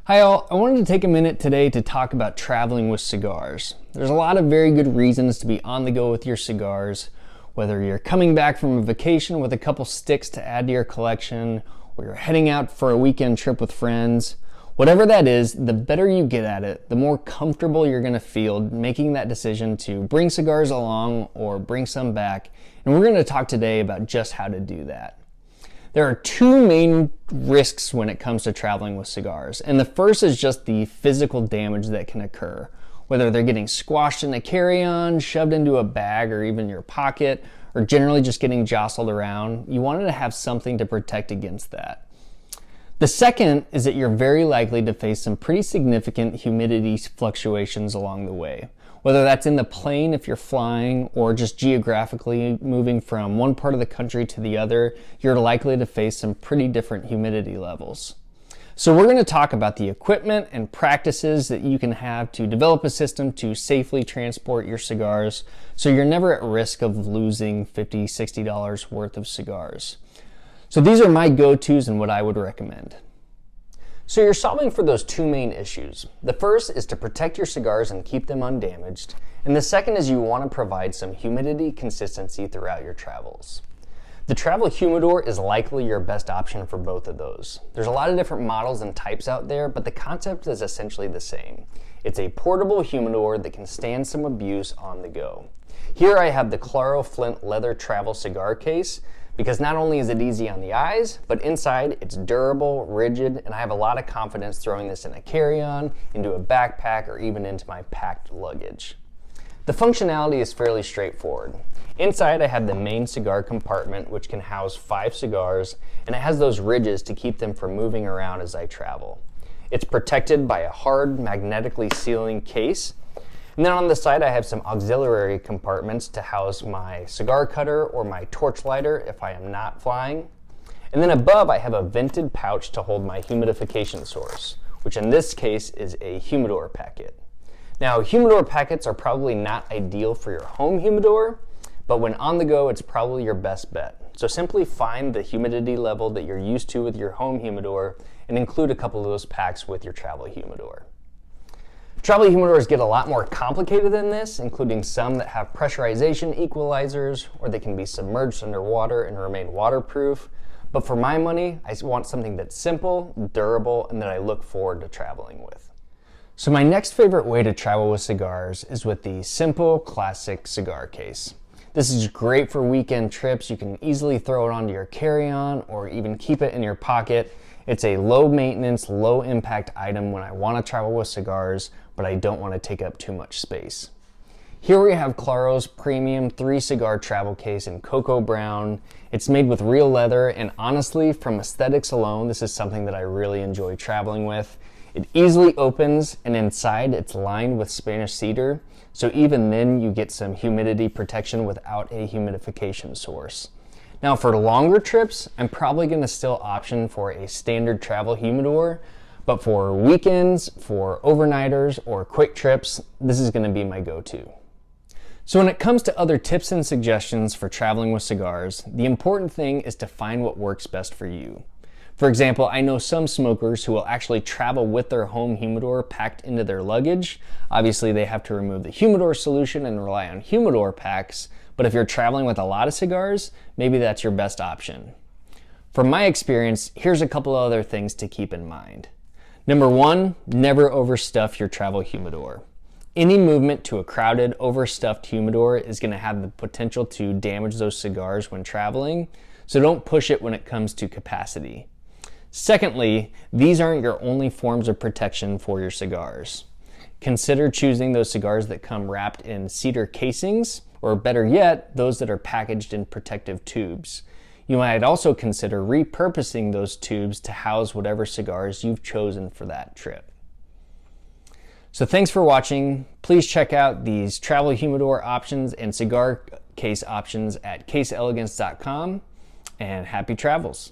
Hi all, I wanted to take a minute today to talk about traveling with cigars. There's a lot of very good reasons to be on the go with your cigars, whether you're coming back from a vacation with a couple sticks to add to your collection, or you're heading out for a weekend trip with friends. Whatever that is, the better you get at it, the more comfortable you're going to feel making that decision to bring cigars along or bring some back. And we're going to talk today about just how to do that. There are two main risks when it comes to traveling with cigars, and the first is just the physical damage that can occur. Whether they're getting squashed in a carry-on, shoved into a bag, or even your pocket, or generally just getting jostled around, you wanted to have something to protect against that. The second is that you're very likely to face some pretty significant humidity fluctuations along the way. Whether that's in the plane if you're flying or just geographically moving from one part of the country to the other, you're likely to face some pretty different humidity levels. So we're going to talk about the equipment and practices that you can have to develop a system to safely transport your cigars so you're never at risk of losing $50, $60 worth of cigars. So these are my go-tos and what I would recommend. So you're solving for those two main issues. The first is to protect your cigars and keep them undamaged, and the second is you want to provide some humidity consistency throughout your travels. The travel humidor is likely your best option for both of those. There's a lot of different models and types out there, but the concept is essentially the same. It's a portable humidor that can stand some abuse on the go. Here I have the Claro Flint leather travel cigar case, because not only is it easy on the eyes, but inside it's durable, rigid, and I have a lot of confidence throwing this in a carry-on, into a backpack, or even into my packed luggage. The functionality is fairly straightforward. Inside I have the main cigar compartment, which can house 5 cigars, and it has those ridges to keep them from moving around as I travel. It's protected by a hard, magnetically sealing case. And then on the side I have some auxiliary compartments to house my cigar cutter or my torch lighter if I am not flying. And then above I have a vented pouch to hold my humidification source, which in this case is a humidor packet. Now humidor packets are probably not ideal for your home humidor, but when on the go it's probably your best bet. So simply find the humidity level that you're used to with your home humidor and include a couple of those packs with your travel humidor. Travel humidors get a lot more complicated than this, including some that have pressurization equalizers, or they can be submerged underwater and remain waterproof. But for my money, I want something that's simple, durable, and that I look forward to traveling with. So my next favorite way to travel with cigars is with the simple, classic cigar case. This is great for weekend trips. You can easily throw it onto your carry-on or even keep it in your pocket. It's a low maintenance, low impact item when I want to travel with cigars, but I don't want to take up too much space. Here we have Claro's premium 3 cigar travel case in cocoa brown. It's made with real leather, and honestly, from aesthetics alone, this is something that I really enjoy traveling with. It easily opens, and inside it's lined with Spanish cedar, so even then you get some humidity protection without a humidification source. Now for longer trips, I'm probably going to still option for a standard travel humidor, but for weekends, for overnighters, or quick trips, this is going to be my go-to. So when it comes to other tips and suggestions for traveling with cigars, the important thing is to find what works best for you. For example, I know some smokers who will actually travel with their home humidor packed into their luggage. Obviously, they have to remove the humidor solution and rely on humidor packs, but if you're traveling with a lot of cigars, maybe that's your best option. From my experience, here's a couple of other things to keep in mind. Number 1, never overstuff your travel humidor. Any movement to a crowded, overstuffed humidor is going to have the potential to damage those cigars when traveling, so don't push it when it comes to capacity. Secondly, these aren't your only forms of protection for your cigars. Consider choosing those cigars that come wrapped in cedar casings, or better yet, those that are packaged in protective tubes. You might also consider repurposing those tubes to house whatever cigars you've chosen for that trip. So thanks for watching. Please check out these travel humidor options and cigar case options at caseelegance.com, and happy travels.